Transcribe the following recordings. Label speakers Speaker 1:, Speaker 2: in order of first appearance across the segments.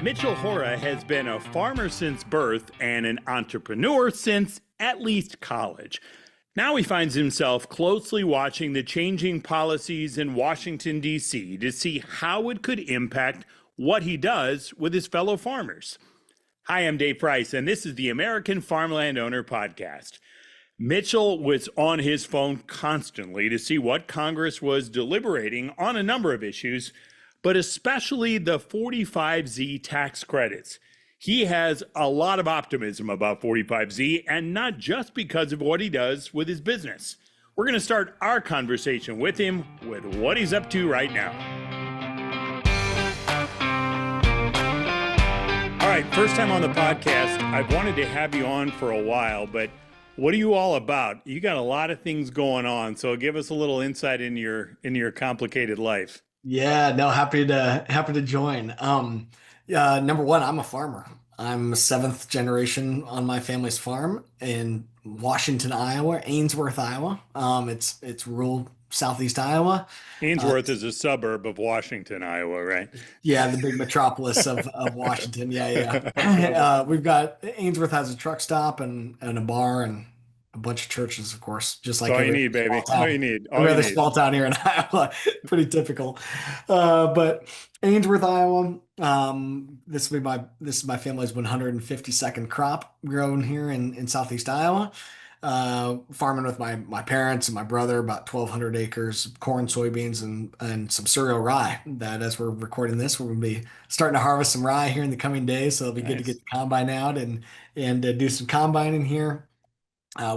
Speaker 1: Mitchell Hora has been a farmer since birth and an entrepreneur since at least college. Now he finds himself closely watching the changing policies in Washington, D.C. to see how it could impact what he does with his fellow farmers. Hi, I'm Dave Price, and this is the American Farmland Owner Podcast. Mitchell was on his phone constantly to see what Congress was deliberating on a number of issues, but especially the 45Z tax credits. He has a lot of optimism about 45Z, and not just because of what he does with his business. We're going to start our conversation with him with what he's up to right now. All right, first time on the podcast. I've wanted to have you on for a while, but what are you all about? You got a lot of things going on, so give us a little insight in your complicated life.
Speaker 2: Yeah, no, happy to join. Number one, I'm a farmer. I'm a seventh generation on my family's farm in Washington, Iowa, Ainsworth, Iowa. It's rural southeast Iowa.
Speaker 1: Ainsworth is a suburb of Washington, Iowa, right?
Speaker 2: Yeah, the big metropolis of Washington. Yeah. We've got Ainsworth has a truck stop and a bar and a bunch of churches, of course, just like
Speaker 1: All you
Speaker 2: every
Speaker 1: need, baby.
Speaker 2: small town.
Speaker 1: All you need. All
Speaker 2: Every
Speaker 1: you
Speaker 2: other
Speaker 1: need.
Speaker 2: small town here in Iowa. Pretty typical. But Ainsworth, Iowa. This is my family's 152nd crop grown here in southeast Iowa. Farming with my parents and my brother, about 1,200 acres of corn, soybeans, and some cereal rye. That as we're recording this, we're going to be starting to harvest some rye here in the coming days. So it'll be good to
Speaker 1: Nice.
Speaker 2: get the combine out and do some combining here.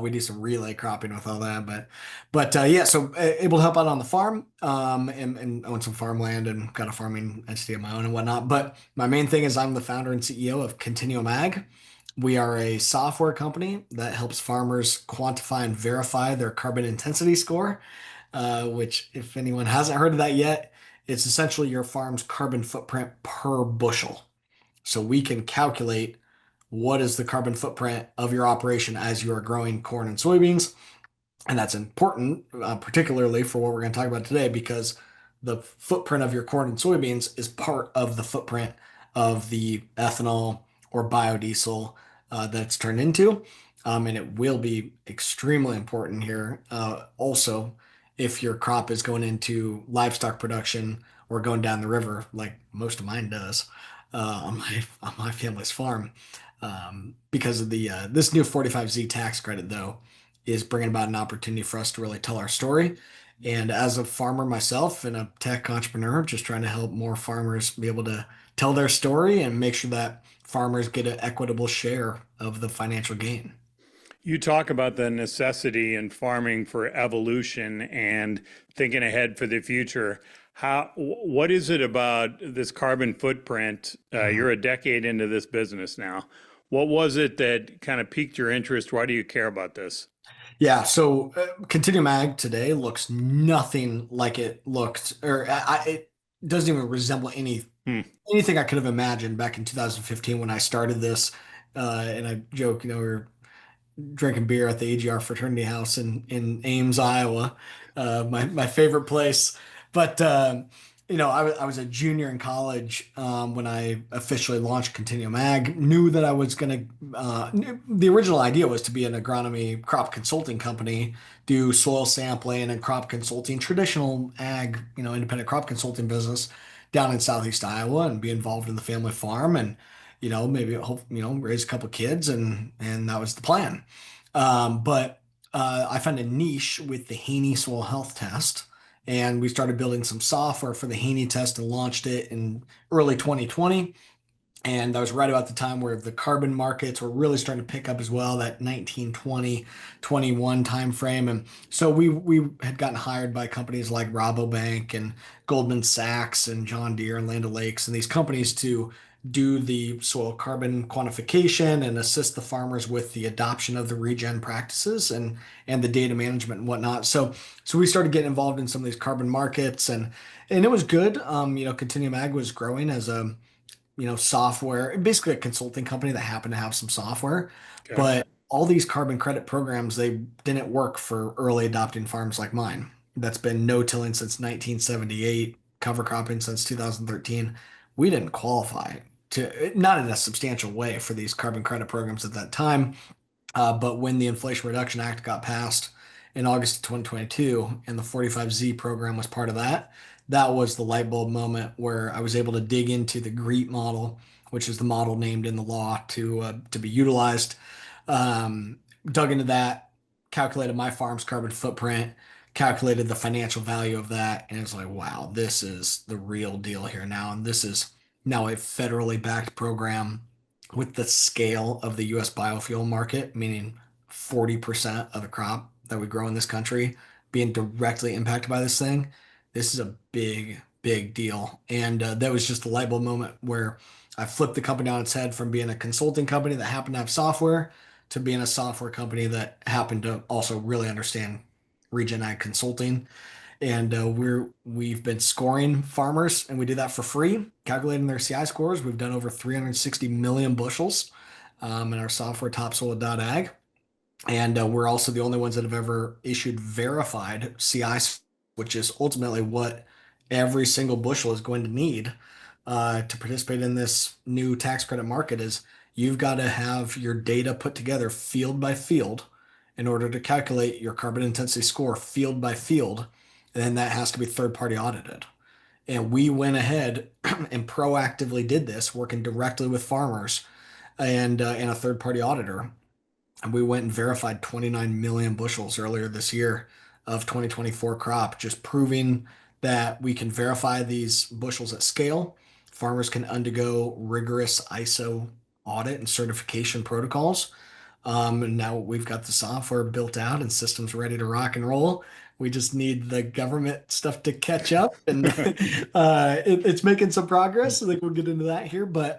Speaker 2: We do some relay cropping with all that, but yeah, so able to help out on the farm, and own some farmland and got a farming entity of my own and whatnot. But my main thing is I'm the founder and CEO of Continuum Ag. We are a software company that helps farmers quantify and verify their carbon intensity score, which if anyone hasn't heard of that yet, it's essentially your farm's carbon footprint per bushel. So we can calculate what is the carbon footprint of your operation as you are growing corn and soybeans. And that's important, particularly for what we're going to talk about today, because the footprint of your corn and soybeans is part of the footprint of the ethanol or biodiesel that's turned into. And it will be extremely important here. Also, if your crop is going into livestock production or going down the river, like most of mine does, on my family's farm, because of the this new 45Z tax credit, though, is bringing about an opportunity for us to really tell our story. And as a farmer myself and a tech entrepreneur, just trying to help more farmers be able to tell their story and make sure that farmers get an equitable share of the financial gain.
Speaker 1: You talk about the necessity in farming for evolution and thinking ahead for the future. What is it about this carbon footprint? You're a decade into this business now. What was it that kind of piqued your interest? Why do you care about this?
Speaker 2: Yeah, so Continuum Ag today looks nothing like it looked, or it doesn't even resemble
Speaker 1: Hmm.
Speaker 2: anything I could have imagined back in 2015 when I started this. And I joke, we were drinking beer at the AGR fraternity house in Ames, Iowa, my favorite place. But I was a junior in college when I officially launched Continuum Ag. Knew that I was going to. The original idea was to be an agronomy crop consulting company, do soil sampling and crop consulting, traditional ag, independent crop consulting business down in southeast Iowa, and be involved in the family farm and maybe hope raise a couple kids, and that was the plan. But I found a niche with the Haney soil health test, and we started building some software for the Haney test and launched it in early 2020. And that was right about the time where the carbon markets were really starting to pick up as well, that 1920, 21 timeframe. And so we had gotten hired by companies like Rabobank and Goldman Sachs and John Deere and Land O'Lakes and these companies to do the soil carbon quantification and assist the farmers with the adoption of the regen practices and the data management and whatnot. So we started getting involved in some of these carbon markets, and it was good. Continuum Ag was growing as a software, basically a consulting company that happened to have some software.
Speaker 1: Okay.
Speaker 2: But all these carbon credit programs, they didn't work for early adopting farms like mine. That's been no-tilling since 1978, cover cropping since 2013. We didn't qualify. to not in a substantial way for these carbon credit programs at that time. But when the Inflation Reduction Act got passed in August of 2022 and the 45Z program was part of that, that was the light bulb moment where I was able to dig into the GREET model, which is the model named in the law to be utilized. Dug into that, calculated my farm's carbon footprint, calculated the financial value of that, and it's like, wow, this is the real deal here now. And this is now a federally backed program with the scale of the US biofuel market, meaning 40% of the crop that we grow in this country being directly impacted by this thing. This is a big, big deal. And that was just a light bulb moment where I flipped the company on its head from being a consulting company that happened to have software to being a software company that happened to also really understand regen ag consulting. And we've been scoring farmers, and we do that for free, calculating their CI scores. We've done over 360 million bushels in our software, topsoil.ag. And we're also the only ones that have ever issued verified CI, which is ultimately what every single bushel is going to need to participate in this new tax credit market. Is you've got to have your data put together field by field in order to calculate your carbon intensity score field by field. And then that has to be third party audited. And we went ahead and proactively did this, working directly with farmers and a third party auditor. And we went and verified 29 million bushels earlier this year of 2024 crop, just proving that we can verify these bushels at scale. Farmers can undergo rigorous ISO audit and certification protocols. And now we've got the software built out and systems ready to rock and roll. We just need the government stuff to catch up, and it's making some progress. I think we'll get into that here, but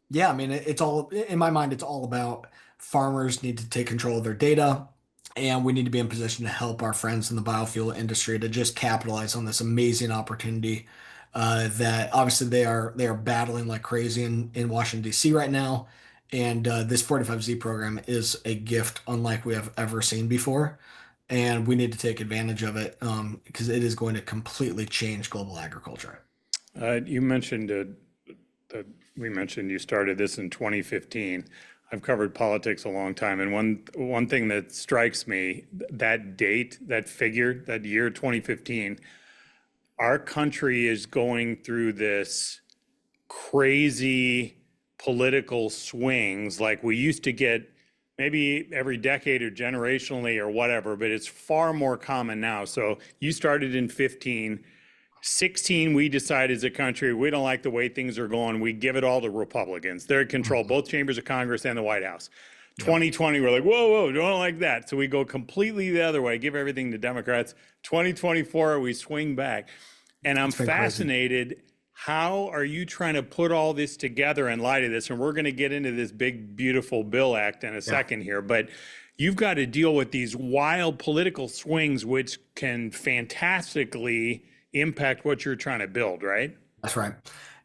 Speaker 2: yeah, I mean, it's all in my mind. It's all about farmers need to take control of their data, and we need to be in position to help our friends in the biofuel industry to just capitalize on this amazing opportunity that obviously they are battling like crazy in Washington D.C. right now. And this 45Z program is a gift unlike we have ever seen before. And we need to take advantage of it because it is going to completely change global agriculture.
Speaker 1: You mentioned that we mentioned you started this in 2015. I've covered politics a long time, and one thing that strikes me, that date, that figure, that year 2015, our country is going through this crazy political swings like we used to get maybe every decade or generationally or whatever, but it's far more common now. So you started in 15. 16, we decide as a country, we don't like the way things are going. We give it all to Republicans. They're in control, both chambers of Congress and the White House. 2020, we're like, whoa, whoa, don't like that. So we go completely the other way, give everything to Democrats. 2024, we swing back. And I'm fascinated. Crazy. How are you trying to put all this together in light of this? And we're going to get into this big, beautiful bill act in a second here, but you've got to deal with these wild political swings, which can fantastically impact what you're trying to build, right?
Speaker 2: That's right.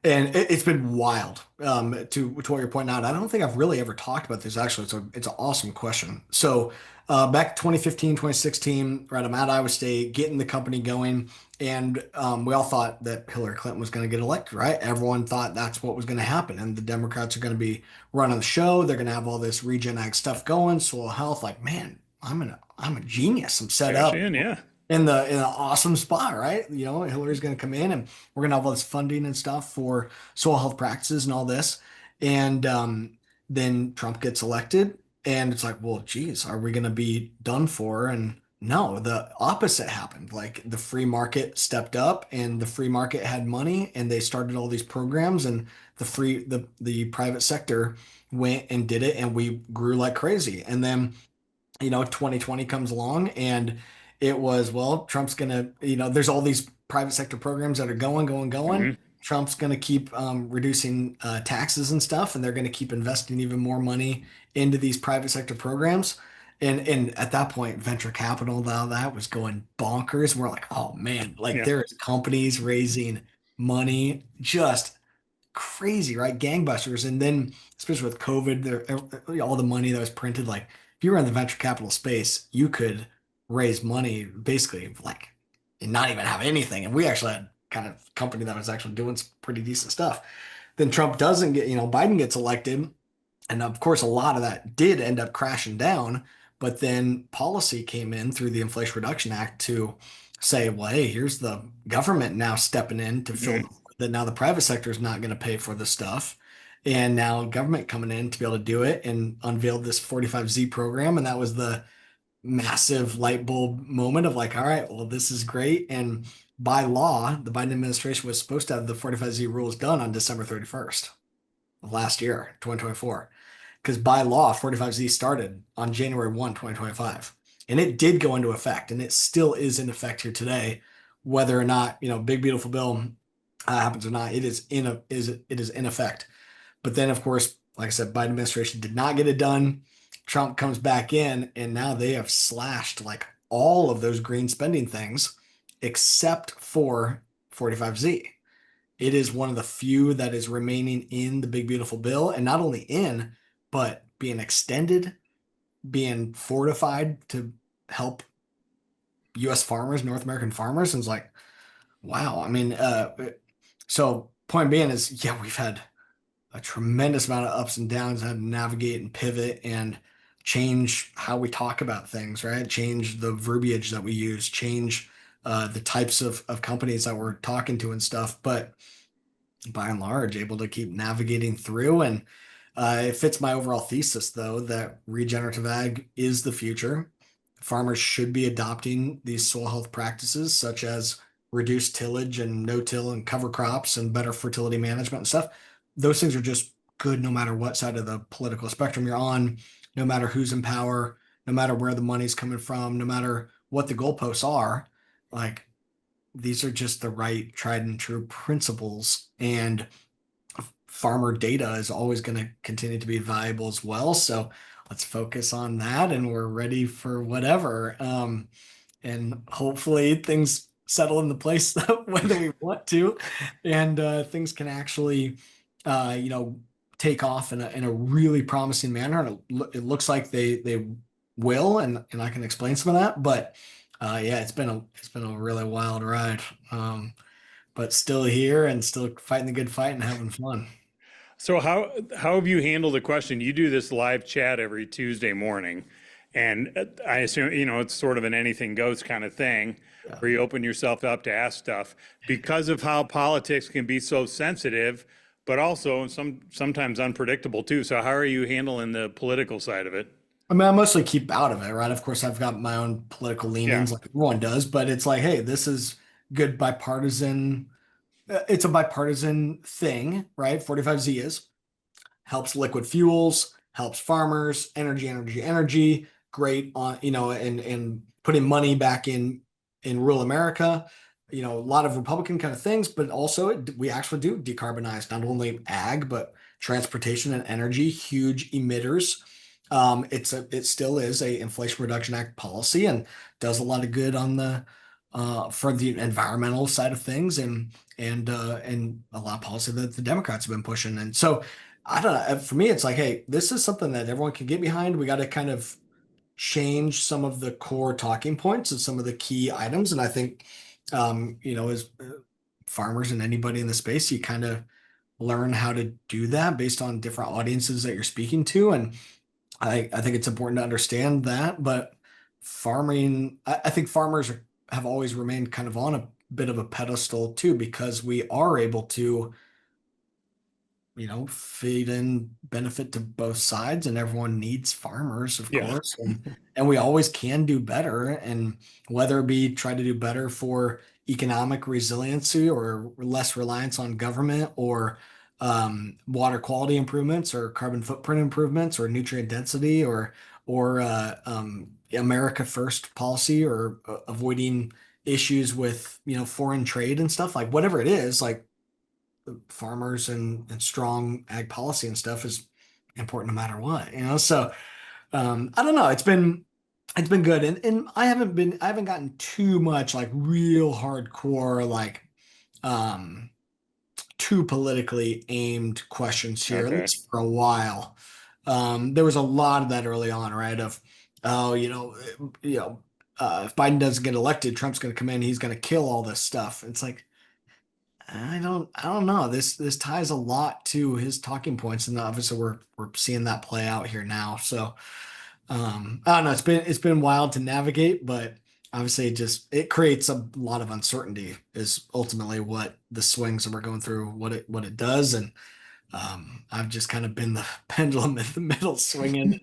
Speaker 2: And it's been wild to what you're pointing out. I don't think I've really ever talked about this, actually. It's an awesome question. So back 2015, 2016, right, I'm at Iowa State, getting the company going. And we all thought that Hillary Clinton was going to get elected, right? Everyone thought that's what was going to happen. And the Democrats are going to be running the show. They're going to have all this regen ag stuff going, soil health. Like, man, I'm a genius. I'm set up.
Speaker 1: Yeah.
Speaker 2: In an awesome spot, right? You know, Hillary's going to come in and we're going to have all this funding and stuff for soil health practices and all this. And then Trump gets elected and it's like, well, geez, are we going to be done for? And no, the opposite happened. Like the free market stepped up and the free market had money and they started all these programs and the private sector went and did it and we grew like crazy. And then, 2020 comes along and it was, well, Trump's going to, there's all these private sector programs that are going.
Speaker 1: Mm-hmm.
Speaker 2: Trump's going to keep reducing taxes and stuff, and they're going to keep investing even more money into these private sector programs. And at that point, venture capital, now that was going bonkers. We're like, oh man, there's companies raising money, just crazy, right? Gangbusters. And then, especially with COVID, all the money that was printed, like if you were in the venture capital space, you could raise money basically like and not even have anything. And we actually had kind of company that was actually doing some pretty decent stuff. Then Trump doesn't get, Biden gets elected. And of course, a lot of that did end up crashing down. But then policy came in through the Inflation Reduction Act to say, well, hey, here's the government now stepping in to fill
Speaker 1: Mhm.
Speaker 2: that now the private sector is not going to pay for this stuff. And now government coming in to be able to do it and unveiled this 45Z program. And that was the massive light bulb moment of like, all right, well, this is great. And by law, the Biden administration was supposed to have the 45Z rules done on December 31st of last year, 2024. Because by law, 45Z started on January 1, 2025. And it did go into effect, and it still is in effect here today, whether or not, big beautiful bill happens or not, it is in effect. But then, of course, like I said, Biden administration did not get it done. Trump comes back in, and now they have slashed like all of those green spending things except for 45Z. It is one of the few that is remaining in the big beautiful bill, and not only in, but being extended, being fortified to help U.S. farmers, North American farmers. And it's like, wow. I mean, so point being is, yeah, we've had a tremendous amount of ups and downs, had to navigate and pivot and change how we talk about things, right? Change the verbiage that we use, change the types of companies that we're talking to and stuff. But by and large, able to keep navigating through. And it fits my overall thesis, though, that regenerative ag is the future. Farmers should be adopting these soil health practices, such as reduced tillage and no-till and cover crops and better fertility management and stuff. Those things are just good no matter what side of the political spectrum you're on, no matter who's in power, no matter where the money's coming from, no matter what the goalposts are. Like these are just the right tried and true principles. And farmer data is always going to continue to be valuable as well. So let's focus on that and we're ready for whatever. And hopefully things settle into place whether we want to, and things can actually, uh, you know, take off in a really promising manner. And it looks like they will, and I can explain some of that. But yeah, it's been a really wild ride. But still here and still fighting the good fight and having fun.
Speaker 1: So how have you handled the question? You do this live chat every Tuesday morning, and I assume it's sort of an anything goes kind of thing,
Speaker 2: Yeah.
Speaker 1: where you open yourself up to ask stuff because of how politics can be so sensitive, but also sometimes unpredictable too. So how are you handling the political side of it?
Speaker 2: I mean, I mostly keep out of it, right? Of course, I've got my own political
Speaker 1: Yeah.
Speaker 2: leanings, like everyone does, but it's like, hey, this is good bipartisan. It's a bipartisan thing, right? 45Z is helps liquid fuels, helps farmers, energy, great on, and putting money back in rural America. A lot of Republican kind of things, but also we actually do decarbonize not only ag, but transportation and energy, huge emitters. It still is a Inflation Reduction Act policy and does a lot of good on the for the environmental side of things and a lot of policy that the Democrats have been pushing. And so I don't know. For me, it's like, hey, this is something that everyone can get behind. We got to kind of change some of the core talking points and some of the key items. And I think, as farmers and anybody in the space, you kind of learn how to do that based on different audiences that you're speaking to. And I think it's important to understand that. But farming, I think farmers have always remained kind of on a bit of a pedestal too, because we are able to feed in benefit to both sides, and everyone needs farmers, of
Speaker 1: Yeah.
Speaker 2: course, and we always can do better. And whether it be try to do better for economic resiliency or less reliance on government or water quality improvements or carbon footprint improvements or nutrient density or America First policy or avoiding issues with foreign trade and stuff like whatever it is like farmers and strong ag policy and stuff is important no matter what. So I don't know. It's been good. And I haven't gotten too much like real hardcore, like um too politically aimed questions here, at
Speaker 1: Okay.
Speaker 2: least for a while. There was a lot of that early on, right? Of oh, if Biden doesn't get elected, Trump's gonna come in, he's gonna kill all this stuff. It's like I don't know. This ties a lot to his talking points, and obviously we're seeing that play out here now. So I don't know. It's been wild to navigate, but obviously it creates a lot of uncertainty is ultimately what the swings that we're going through, what it does. And I've just kind of been the pendulum in the middle swinging,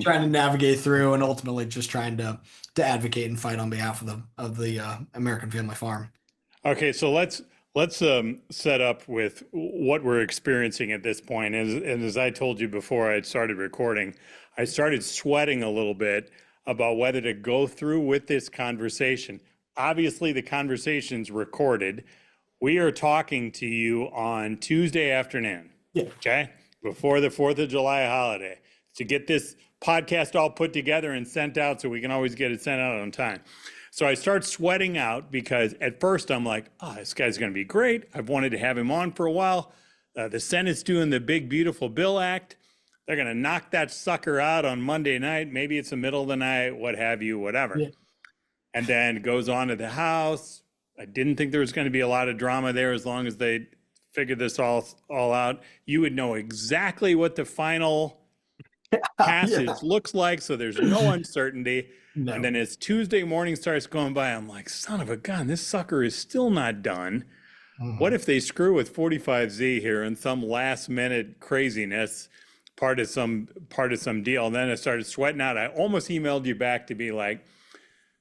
Speaker 2: trying to navigate through and ultimately just trying to advocate and fight on behalf of the American family farm.
Speaker 1: Okay, so let's set up with what we're experiencing at this point. And as I told you before I started recording, I started sweating a little bit about whether to go through with this conversation. Obviously, the conversation's recorded. We are talking to you on Tuesday afternoon,
Speaker 2: Yeah.
Speaker 1: okay, before the 4th of July holiday, to get this podcast all put together and sent out so we can always get it sent out on time. So I start sweating out because at first I'm like, oh, this guy's going to be great. I've wanted to have him on for a while. The Senate's doing the big, beautiful bill act. They're going to knock that sucker out on Monday night. Maybe it's the middle of the night, what have you, whatever.
Speaker 2: Yeah.
Speaker 1: And then goes on to the House. I didn't think there was going to be a lot of drama there as long as they figured this all out. You would know exactly what the final
Speaker 2: Yeah.
Speaker 1: passage looks like, so there's no uncertainty. And
Speaker 2: No.
Speaker 1: then as Tuesday morning starts going by, I'm like, son of a gun, this sucker is still not done. What
Speaker 2: Mhm.
Speaker 1: if they screw with 45Z here and some last minute craziness, part of some deal? And then I started sweating out. I almost emailed you back to be like,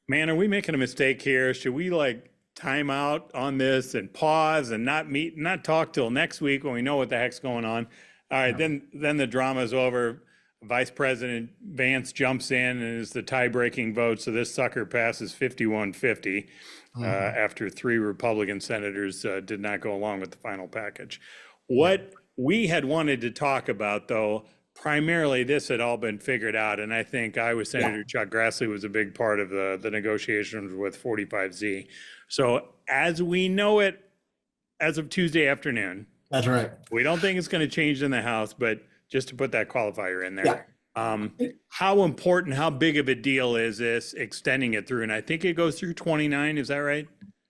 Speaker 1: man, are we making a mistake here? Should we like time out on this and pause and not meet, not talk till next week when we know what the heck's going on? All right,
Speaker 2: Yeah.
Speaker 1: then the drama's over. Vice President Vance jumps in and is the tie-breaking vote, so this sucker passes 51-50
Speaker 2: Mhm.
Speaker 1: after three Republican senators did not go along with the final package.
Speaker 2: Yeah.
Speaker 1: What we had wanted to talk about, though, primarily this had all been figured out, and I think Iowa
Speaker 2: Yeah.
Speaker 1: Senator Chuck Grassley was a big part of the negotiations with 45Z. So as we know it, as of Tuesday afternoon,
Speaker 2: That's right.
Speaker 1: we don't think it's going to change in the House, but just to put that qualifier in there.
Speaker 2: Yeah.
Speaker 1: How important, how big of a deal is this extending it through? And I think it goes through 29, is that right?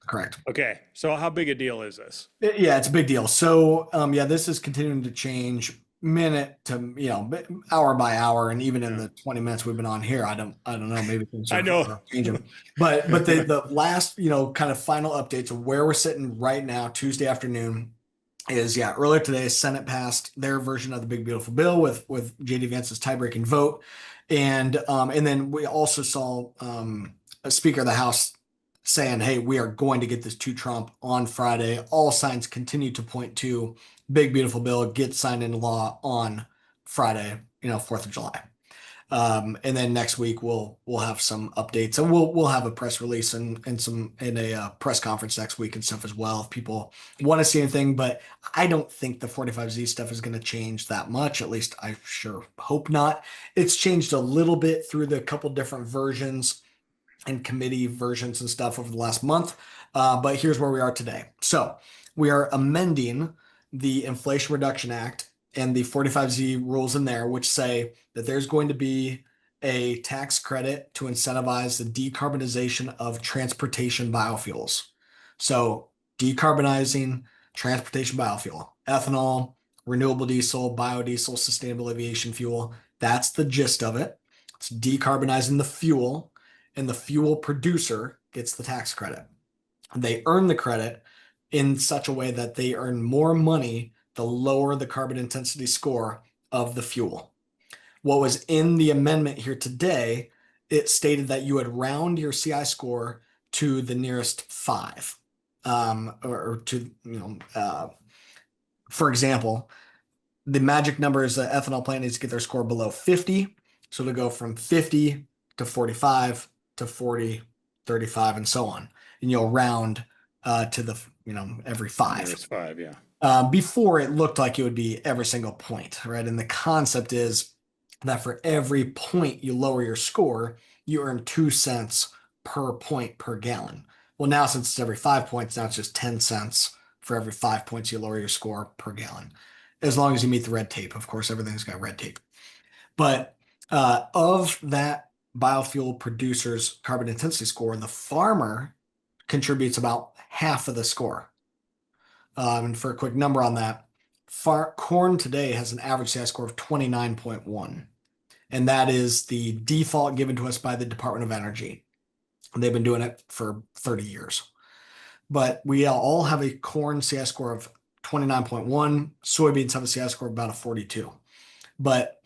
Speaker 2: Correct.
Speaker 1: Okay, so how big a deal is this?
Speaker 2: Yeah, it's a big deal. So, yeah, this is continuing to change minute to, hour by hour, and even in
Speaker 1: Yeah.
Speaker 2: the 20 minutes we've been on here, I don't know, maybe things
Speaker 1: I know.
Speaker 2: are changing. But the last, kind of final updates of where we're sitting right now, Tuesday afternoon, is yeah, earlier today, Senate passed their version of the big beautiful bill with JD Vance's tie-breaking vote, and then we also saw a Speaker of the House saying, "Hey, we are going to get this to Trump on Friday." All signs continue to point to big beautiful bill gets signed into law on Friday, 4th of July. And then next week we'll have some updates, and we'll have a press release and a press conference next week and stuff as well if people want to see anything. But I don't think the 45Z stuff is going to change that much. At least I sure hope not. It's changed a little bit through the couple different versions and committee versions and stuff over the last month. But here's where we are today. So we are amending the Inflation Reduction Act and the 45Z rules in there, which say that there's going to be a tax credit to incentivize the decarbonization of transportation biofuels. So decarbonizing transportation biofuel, ethanol, renewable diesel, biodiesel, sustainable aviation fuel. That's the gist of it. It's decarbonizing the fuel, and the fuel producer gets the tax credit. They earn the credit in such a way that they earn more money the lower the carbon intensity score of the fuel. What was in the amendment here today, it stated that you would round your CI score to the nearest five. Or to, for example, the magic number is the ethanol plant needs to get their score below 50. So to go from 50 to 45 to 40, 35, and so on. And you'll round to the, every five.
Speaker 1: Nearest five, yeah.
Speaker 2: Before it looked like it would be every single point, right? And the concept is that for every point you lower your score, you earn 2 cents per point per gallon. Well, now since it's every 5 points, now it's just 10 cents for every 5 points you lower your score per gallon. As long as you meet the red tape. Of course, everything's got red tape. But of that biofuel producer's carbon intensity score, the farmer contributes about half of the score. And for a quick number on that, corn today has an average CI score of 29.1, and that is the default given to us by the Department of Energy. They've been doing it for 30 years. But we all have a corn CI score of 29.1. Soybeans have a CI score of about a 42. But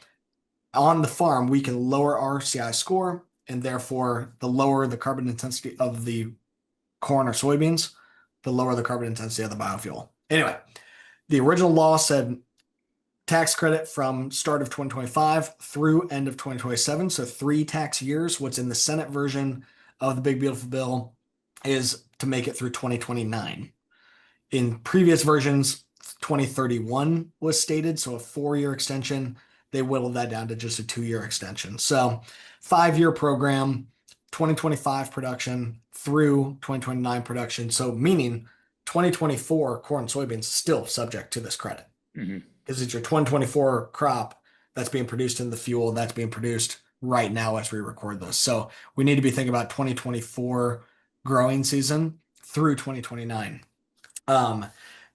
Speaker 2: on the farm, we can lower our CI score, and therefore, the lower the carbon intensity of the corn or soybeans, the lower the carbon intensity of the biofuel. Anyway, the original law said tax credit from start of 2025 through end of 2027, so 3 tax years. What's in the Senate version of the big beautiful bill is to make it through 2029. In previous versions, 2031 was stated, so a 4-year extension. They whittled that down to just a 2-year extension. So 5-year program, 2025 production through 2029 production. So meaning 2024 corn and soybeans still subject to this credit because it's your 2024 crop that's being produced in the fuel that's being produced right now as we record this. So we need to be thinking about 2024 growing season through 2029.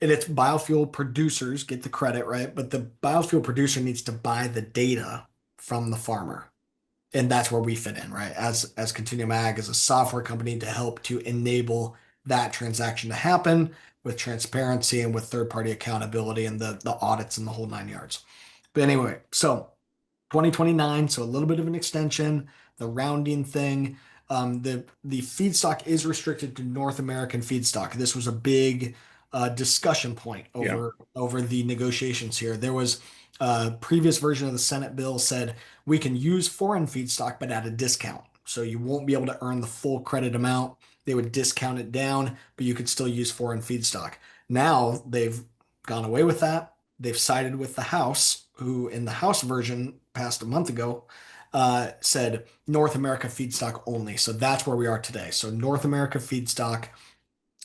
Speaker 2: And it's biofuel producers get the credit, right? But the biofuel producer needs to buy the data from the farmer. And that's where we fit in, right? As Continuum Ag as a software company to help to enable that transaction to happen with transparency and with third-party accountability and the audits and the whole 9 yards. But anyway, so 2029, so a little bit of an extension, the rounding thing. The feedstock is restricted to North American feedstock. This was a big discussion point over the negotiations here. There was a previous version of the Senate bill said we can use foreign feedstock, but at a discount. So you won't be able to earn the full credit amount. They would discount it down, but you could still use foreign feedstock. Now they've gone away with that. They've sided with the House, who in the House version passed a month ago, said North America feedstock only. So that's where we are today. So North America feedstock.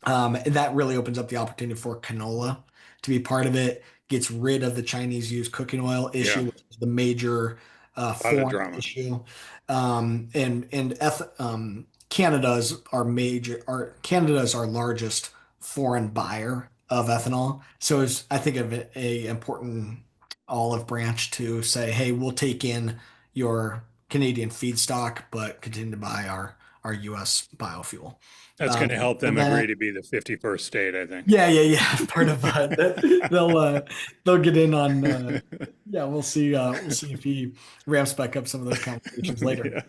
Speaker 2: That really opens up the opportunity for canola to be part of it, gets rid of the Chinese used cooking oil issue, which is the major foreign issue. Canada's Canada's our largest foreign buyer of ethanol. So it's, I think, of it a important olive branch to say, hey, we'll take in your Canadian feedstock, but continue to buy our US biofuel.
Speaker 1: That's going to help them agree to be the 51st state, I think.
Speaker 2: Yeah. Part of they'll get in on. Yeah, we'll see. We'll see if he ramps back up some of those conversations later.
Speaker 1: Yeah.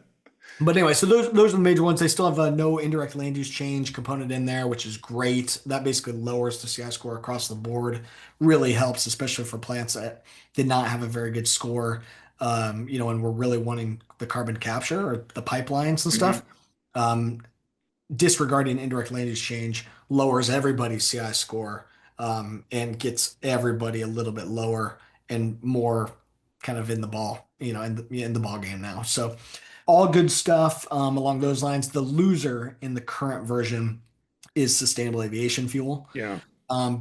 Speaker 2: But anyway, so those are the major ones. They still have a no indirect land use change component in there, which is great. That basically lowers the CI score across the board. Really helps, especially for plants that did not have a very good score. And we're really wanting the carbon capture or the pipelines and stuff. Disregarding indirect land use change lowers everybody's CI score, and gets everybody a little bit lower and more kind of in the ball, in the ball game now. So all good stuff along those lines. The loser in the current version is sustainable aviation fuel.
Speaker 1: Yeah.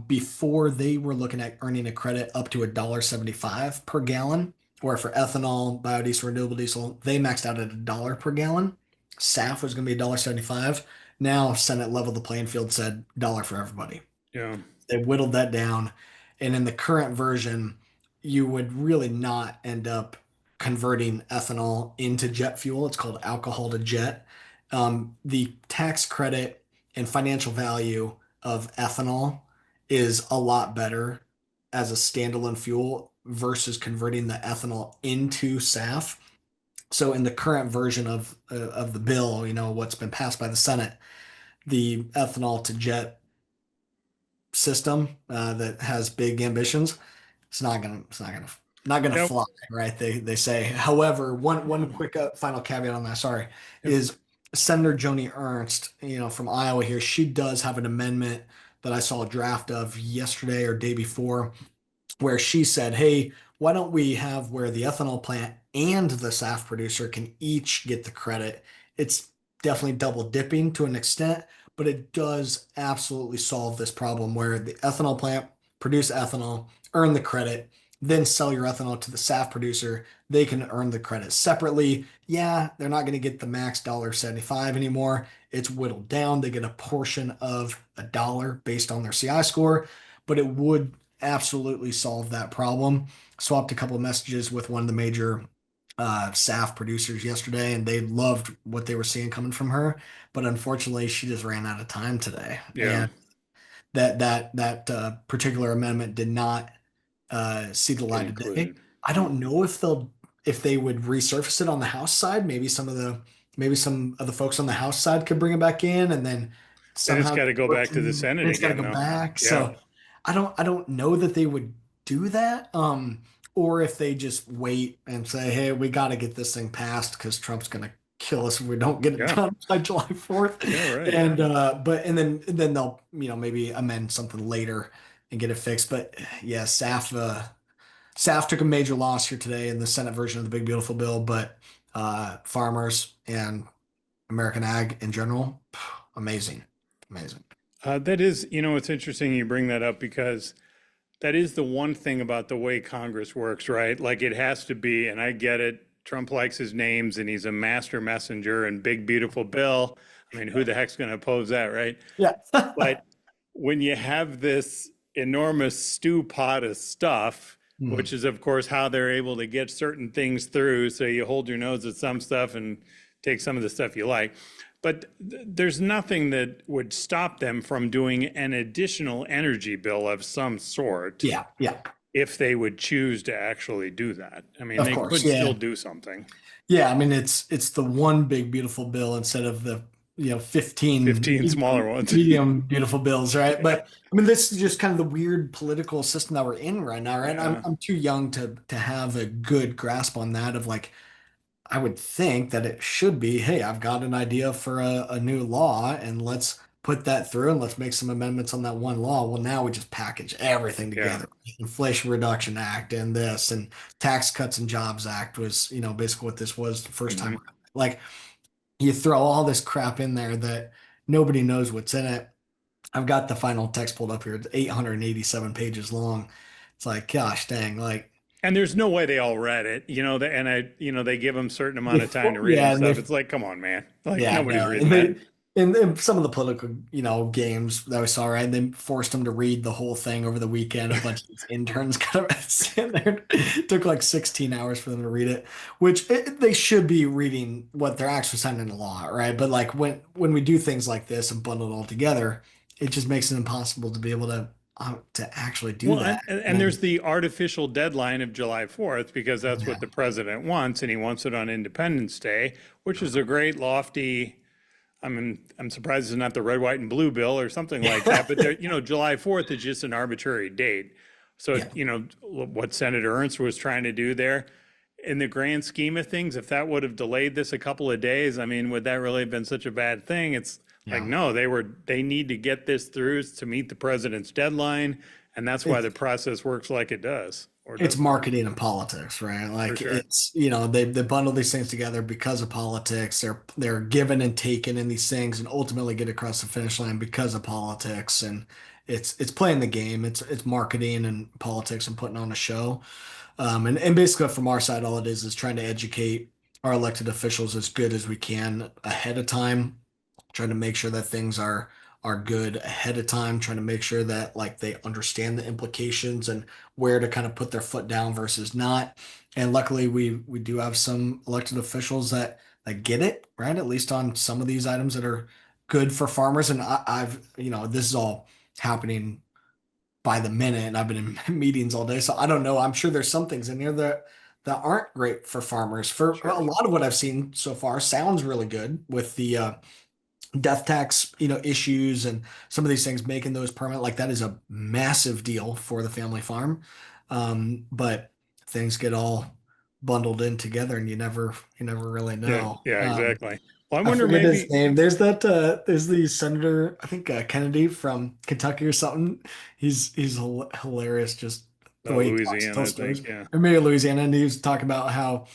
Speaker 2: Before they were looking at earning a credit up to $1.75 per gallon, or for ethanol, biodiesel, renewable diesel, they maxed out at $1 per gallon. SAF was going to be $1.75. Now Senate leveled the playing field, said $1 for everybody.
Speaker 1: Yeah.
Speaker 2: They whittled that down. And in the current version, you would really not end up converting ethanol into jet fuel. It's called alcohol to jet. The tax credit and financial value of ethanol is a lot better as a standalone fuel versus converting the ethanol into SAF. So in the current version of the bill, what's been passed by the Senate, the ethanol to jet system that has big ambitions, it's not gonna fly, right? They say. However, one quick final caveat on that, sorry, is Senator Joni Ernst, from Iowa here. She does have an amendment that I saw a draft of yesterday or day before, where she said, hey, why don't we have where the ethanol plant and the SAF producer can each get the credit? It's definitely double dipping to an extent, but it does absolutely solve this problem where the ethanol plant produce ethanol, earn the credit, then sell your ethanol to the SAF producer. They can earn the credit separately. Yeah, they're not going to get the max $1.75 anymore. It's whittled down. They get a portion of $1 based on their CI score, but it would absolutely solve that problem. Swapped a couple of messages with one of the major SAF producers yesterday, and they loved what they were seeing coming from her. But unfortunately, she just ran out of time today,
Speaker 1: Yeah,
Speaker 2: and that particular amendment did not see the
Speaker 1: get
Speaker 2: light of day.
Speaker 1: included.
Speaker 2: I
Speaker 1: Hmm.
Speaker 2: don't know if they would resurface it on the House side. Maybe some of the folks on the House side could bring it back in, and then
Speaker 1: Then it's
Speaker 2: somehow
Speaker 1: got to go back to the
Speaker 2: and
Speaker 1: Senate
Speaker 2: it's got to
Speaker 1: again,
Speaker 2: go
Speaker 1: though.
Speaker 2: back.
Speaker 1: Yeah,
Speaker 2: So I don't know that they would do that. Or if they just wait and say, hey, we got to get this thing passed because Trump's going to kill us if we don't get it
Speaker 1: yeah,
Speaker 2: done by July 4th.
Speaker 1: yeah, right.
Speaker 2: And then they'll, maybe amend something later and get it fixed. But yeah, SAF took a major loss here today in the Senate version of the Big Beautiful Bill, but farmers and American ag in general, amazing, amazing.
Speaker 1: That is, it's interesting you bring that up because that is the one thing about the way Congress works, right? Like it has to be, and I get it. Trump likes his names and he's a master messenger and big, beautiful bill. I mean, who the heck's going to oppose that, right?
Speaker 2: Yeah.
Speaker 1: But when you have this enormous stew pot of stuff,
Speaker 2: Hmm.
Speaker 1: which is, of course, how they're able to get certain things through. So you hold your nose at some stuff and take some of the stuff you like. But there's nothing that would stop them from doing an additional energy bill of some sort
Speaker 2: Yeah, yeah,
Speaker 1: if they would choose to actually do that. I mean,
Speaker 2: of
Speaker 1: they
Speaker 2: course.
Speaker 1: could still
Speaker 2: Yeah.
Speaker 1: do something.
Speaker 2: Yeah, I mean it's the one big beautiful bill instead of the 15
Speaker 1: 15 smaller ones.
Speaker 2: medium beautiful bills, right? But I mean this is just kind of the weird political system that we're in right now, right? I'm
Speaker 1: Yeah.
Speaker 2: I'm too young to have a good grasp on that of like I would think that it should be, hey, I've got an idea for a new law and let's put that through and let's make some amendments on that one law. Well, now we just package everything
Speaker 1: Yeah.
Speaker 2: together. Inflation Reduction Act and this and Tax Cuts and Jobs Act was, basically what this was the first time.
Speaker 1: Hmm.
Speaker 2: Like you throw all this crap in there that nobody knows what's in it. I've got the final text pulled up here. It's 887 pages long. It's like, gosh dang, like
Speaker 1: And there's no way they all read it, and they give them certain amount of time to read it
Speaker 2: yeah,
Speaker 1: and
Speaker 2: and
Speaker 1: stuff.
Speaker 2: they
Speaker 1: It's like, come on, man. Like
Speaker 2: Yeah,
Speaker 1: nobody's
Speaker 2: no,
Speaker 1: reading
Speaker 2: and
Speaker 1: that.
Speaker 2: and some of the political, games that we saw, right? They forced them to read the whole thing over the weekend. A bunch of these interns kind of sitting there. It took like 16 hours for them to read it, which they should be reading what they're actually signing into law, right? But like when we do things like this and bundle it all together, it just makes it impossible to be able to actually do
Speaker 1: Well,
Speaker 2: that.
Speaker 1: and
Speaker 2: And
Speaker 1: there's the artificial deadline of July 4th because that's
Speaker 2: yeah,
Speaker 1: what the president wants, and he wants it on Independence Day, which is a great lofty. I mean, I'm surprised it's not the red, white, and blue bill or something like that. But there, July 4th is just an arbitrary date. So,
Speaker 2: yeah,
Speaker 1: what Senator Ernst was trying to do there, in the grand scheme of things, if that would have delayed this a couple of days, I mean, would that really have been such a bad thing? It's like,
Speaker 2: yeah.
Speaker 1: no, they need to get this through to meet the president's deadline. And that's why the process works like it does or
Speaker 2: It's
Speaker 1: doesn't
Speaker 2: marketing and politics, right?
Speaker 1: for
Speaker 2: Like
Speaker 1: sure.
Speaker 2: it's, they bundle these things together because of politics. They're given and taken in these things and ultimately get across the finish line because of politics. And it's playing the game. It's marketing and politics and putting on a show. And basically from our side, all it is trying to educate our elected officials as good as we can ahead of time, trying to make sure that things are good ahead of time, trying to make sure that like they understand the implications and where to kind of put their foot down versus not. And luckily we do have some elected officials that get it, right? At least on some of these items that are good for farmers. And I've, this is all happening by the minute and I've been in meetings all day. So I don't know. I'm sure there's some things in there that aren't great for farmers. For a
Speaker 1: Sure.
Speaker 2: lot of what I've seen so far sounds really good with the death tax, issues and some of these things making those permanent. Like that is a massive deal for the family farm. But things get all bundled in together and you never really
Speaker 1: Yeah.
Speaker 2: know.
Speaker 1: Yeah, exactly. Well, I
Speaker 2: I
Speaker 1: wonder
Speaker 2: forget his
Speaker 1: maybe
Speaker 2: name. There's the senator, I think Kennedy from Kentucky or something. He's hilarious, just the way he talks,
Speaker 1: Louisiana,
Speaker 2: tells
Speaker 1: I think.
Speaker 2: stories.
Speaker 1: Yeah.
Speaker 2: Or maybe Louisiana, and he was talking about how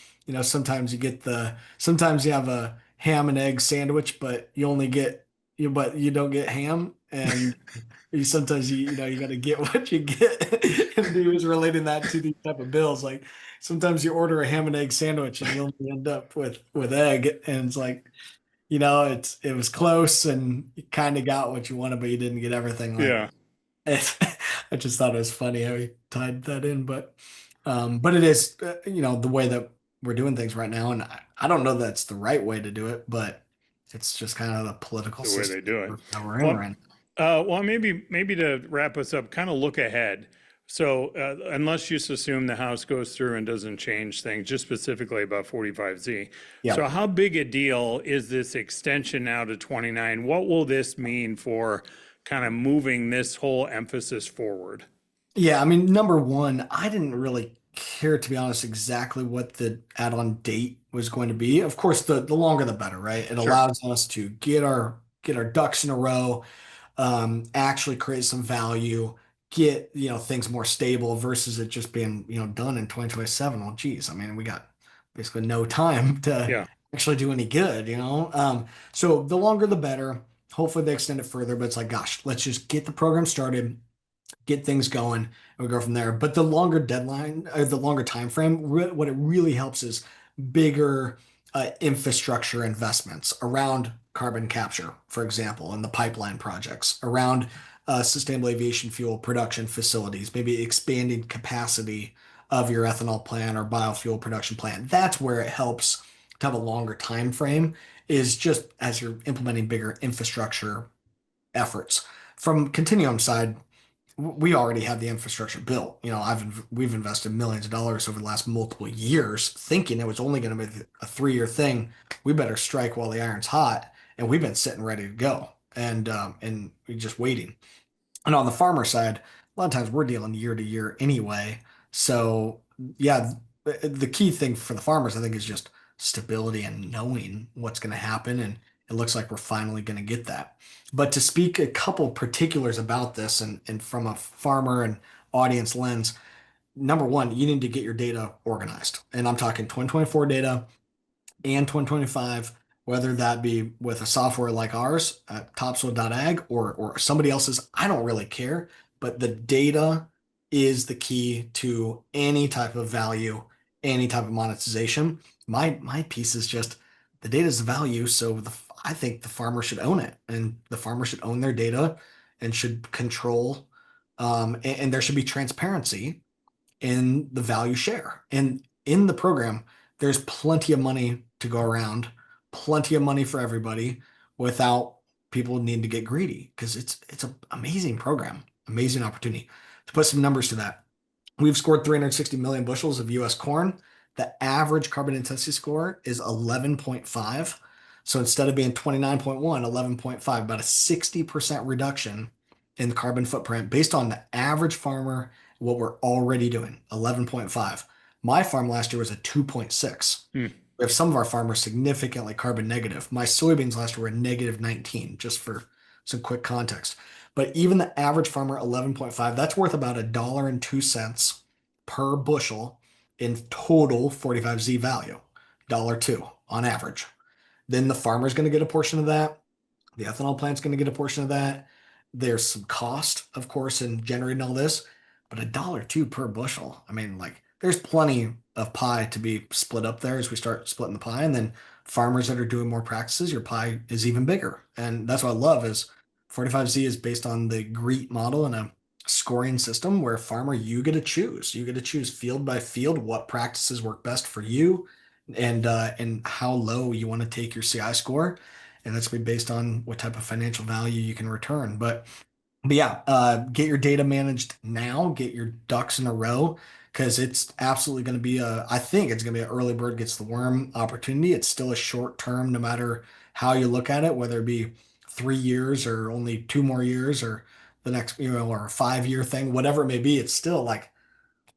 Speaker 2: sometimes you have a ham and egg sandwich, but you don't get ham, and sometimes you got to get what you get. And he was relating that to these type of bills, like sometimes you order a ham and egg sandwich and you only end up with egg, and it's like it was close and you kind of got what you wanted, but you didn't get everything. Like
Speaker 1: Yeah.
Speaker 2: it's, I just thought it was funny how he tied that in, but it is, the way that we're doing things right now, and I don't know that's the right way to do it, but it's just kind of the political
Speaker 1: The way
Speaker 2: system
Speaker 1: they do it.
Speaker 2: that we're in
Speaker 1: Well,
Speaker 2: right now.
Speaker 1: well, maybe to wrap us up, kind of look ahead. So, unless you just assume the House goes through and doesn't change things, just specifically about 45Z.
Speaker 2: Yeah.
Speaker 1: So, how big a deal is this extension now to 29? What will this mean for kind of moving this whole emphasis forward?
Speaker 2: Yeah, I mean, number one, I didn't really care, to be honest, exactly what the add-on date was going to be. Of course, the longer the better, right? It
Speaker 1: Sure.
Speaker 2: allows us to get our ducks in a row, actually create some value, get, things more stable versus it just being, done in 2027. Well, geez, I mean, we got basically no time to
Speaker 1: Yeah.
Speaker 2: actually do any good. So the longer the better. Hopefully they extend it further, but it's like, gosh, let's just get the program started, get things going, and we go from there. But the longer deadline, the longer time frame, what it really helps is bigger infrastructure investments around carbon capture, for example, and the pipeline projects, around sustainable aviation fuel production facilities, maybe expanding capacity of your ethanol plant or biofuel production plant. That's where it helps to have a longer time frame, is just as you're implementing bigger infrastructure efforts. From Continuum side, we already have the infrastructure built. We've invested millions of dollars over the last multiple years, thinking it was only going to be a 3-year thing. We better strike while the iron's hot, and we've been sitting ready to go, and we're just waiting. And on the farmer side, a lot of times we're dealing year to year anyway. So yeah, the key thing for the farmers, I think, is just stability and knowing what's going to happen. And it looks like we're finally going to get that. But to speak a couple particulars about this, and from a farmer and audience lens, number one, you need to get your data organized. And I'm talking 2024 data and 2025, whether that be with a software like ours, topsoil.ag, or somebody else's, I don't really care. But the data is the key to any type of value, any type of monetization. My piece is just the data is the value, so I think the farmer should own it, and the farmer should own their data and should control, and there should be transparency in the value share. And in the program, there's plenty of money to go around, plenty of money for everybody without people needing to get greedy, because it's an amazing program, amazing opportunity. To put some numbers to that, we've scored 360 million bushels of US corn. The average carbon intensity score is 11.5. So instead of being 29.1, 11.5, about a 60% reduction in the carbon footprint based on the average farmer, what we're already doing, 11.5. My farm last year was a 2.6.
Speaker 1: Hmm.
Speaker 2: We have some of our farmers significantly carbon negative. My soybeans last year were negative 19, just for some quick context. But even the average farmer, 11.5, that's worth about $1.02 per bushel in total 45Z value, $1.02 on average. Then the farmer's going to get a portion of that. The ethanol plant's going to get a portion of that. There's some cost, of course, in generating all this, but $1.02 per bushel. I mean, like, there's plenty of pie to be split up there as we start splitting the pie. And then farmers that are doing more practices, your pie is even bigger. And that's what I love is 45Z is based on the GREET model and a scoring system where farmer, you get to choose. You get to choose field by field what practices work best for you, and how low you want to take your CI score, and that's going to be based on what type of financial value you can return. But yeah, get your data managed now, get your ducks in a row, because it's absolutely going to be I think it's going to be an early bird gets the worm opportunity. It's still a short term, no matter how you look at it, whether it be 3 years or only 2 more years or the next, or a 5-year thing, whatever it may be. It's still like,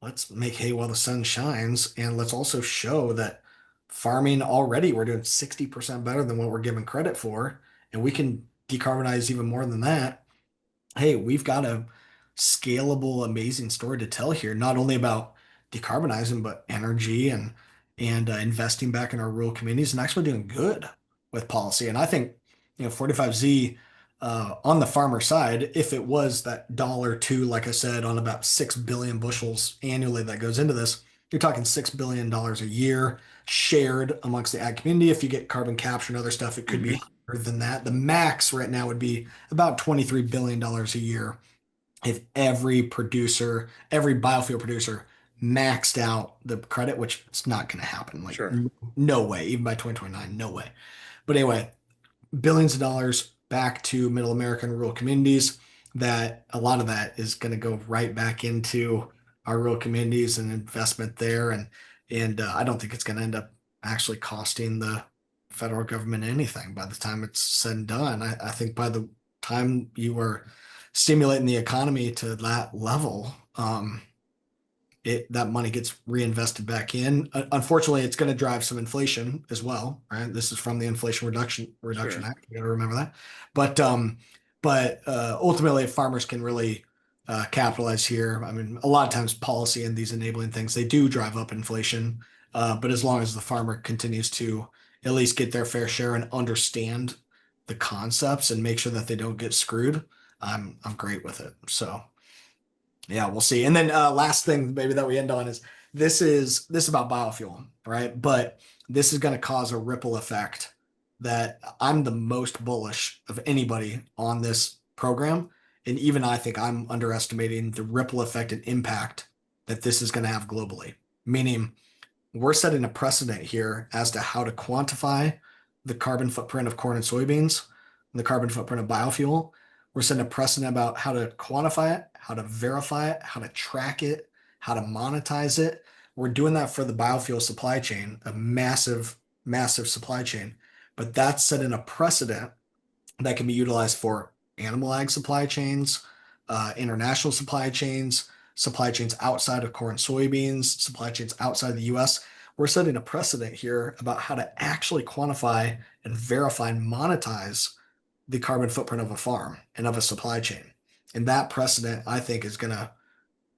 Speaker 2: let's make hay while the sun shines. And let's also show that farming already, we're doing 60% better than what we're given credit for. And we can decarbonize even more than that. Hey, we've got a scalable, amazing story to tell here, not only about decarbonizing, but energy and investing back in our rural communities and actually doing good with policy. And I think, 45Z on the farmer side, if it was that $1.02, like I said, on about 6 billion bushels annually that goes into this, you're talking $6 billion a year shared amongst the ag community. If you get carbon capture and other stuff, it could be
Speaker 1: Hmm.
Speaker 2: higher than that. The max right now would be about $23 billion a year if every producer, every biofuel producer maxed out the credit, which it's not going to happen. Like,
Speaker 1: Sure.
Speaker 2: no way, even by 2029, no way. But anyway, billions of dollars back to middle America and rural communities. That a lot of that is going to go right back into our rural communities and investment there. And I don't think it's going to end up actually costing the federal government anything by the time it's said and done. I think by the time you are stimulating the economy to that level, that money gets reinvested back in. Unfortunately, it's going to drive some inflation as well, right? This is from the Inflation Reduction
Speaker 1: Sure.
Speaker 2: Act. You got to remember that. But ultimately, if farmers can really capitalize here, I mean, a lot of times policy and these enabling things they do drive up inflation. But as long as the farmer continues to at least get their fair share and understand the concepts and make sure that they don't get screwed, I'm great with it. So. Yeah, we'll see. And then last thing maybe that we end on is this is about biofuel, right? But this is going to cause a ripple effect that I'm the most bullish of anybody on this program. And even I think I'm underestimating the ripple effect and impact that this is going to have globally. Meaning we're setting a precedent here as to how to quantify the carbon footprint of corn and soybeans, and the carbon footprint of biofuel. We're setting a precedent about how to quantify it, how to verify it, how to track it, how to monetize it. We're doing that for the biofuel supply chain, a massive, massive supply chain. But that's setting a precedent that can be utilized for animal ag supply chains, international supply chains outside of corn and soybeans, supply chains outside the US. We're setting a precedent here about how to actually quantify and verify and monetize the carbon footprint of a farm and of a supply chain. And that precedent, I think, is going to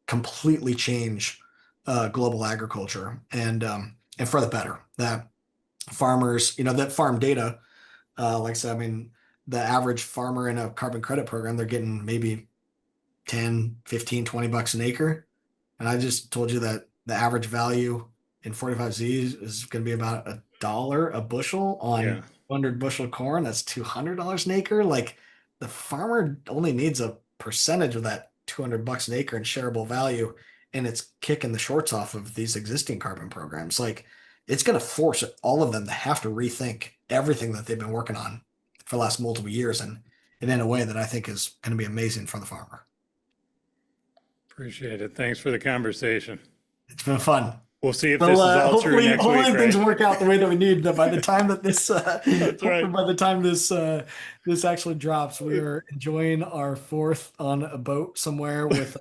Speaker 2: completely change global agriculture and for the better. That farmers, that farm data, like I said, I mean, the average farmer in a carbon credit program, they're getting maybe 10, 15, $20 an acre. And I just told you that the average value in 45Z is going to be about $1 a bushel
Speaker 1: Yeah.
Speaker 2: on 100 bushel corn. That's $200 an acre. Like the farmer only needs a percentage of that $200 an acre in shareable value. And it's kicking the shorts off of these existing carbon programs. Like it's going to force all of them to have to rethink everything that they've been working on for the last multiple years. And in a way that I think is going to be amazing for the farmer.
Speaker 1: Appreciate it. Thanks for the conversation.
Speaker 2: It's been fun.
Speaker 1: We'll see if
Speaker 2: Well,
Speaker 1: this is all true
Speaker 2: hopefully,
Speaker 1: next week,
Speaker 2: things
Speaker 1: right?
Speaker 2: work out the way that we need. That by the time that this,
Speaker 1: That's
Speaker 2: hopefully
Speaker 1: right.
Speaker 2: by the time this actually drops, we are enjoying our fourth on a boat somewhere with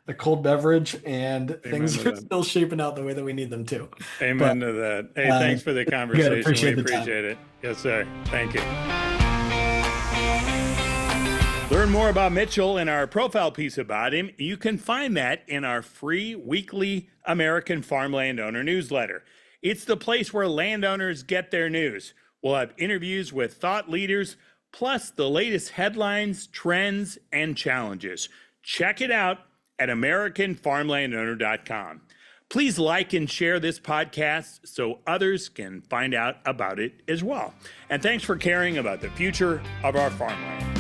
Speaker 2: a cold beverage, and
Speaker 1: Amen
Speaker 2: things
Speaker 1: to
Speaker 2: are
Speaker 1: that.
Speaker 2: still shaping out the way that we need them to. But
Speaker 1: Amen to that. Hey,
Speaker 2: uh,
Speaker 1: thanks for the
Speaker 2: good,
Speaker 1: conversation. We
Speaker 2: appreciate the time.
Speaker 1: appreciate it. Yes, sir. Thank you. Learn more about Mitchell and our profile piece about him. You can find that in our free weekly American Farmland Owner newsletter. It's the place where landowners get their news. We'll have interviews with thought leaders, plus the latest headlines, trends, and challenges. Check it out at AmericanFarmlandOwner.com. Please like and share this podcast so others can find out about it as well. And thanks for caring about the future of our farmland.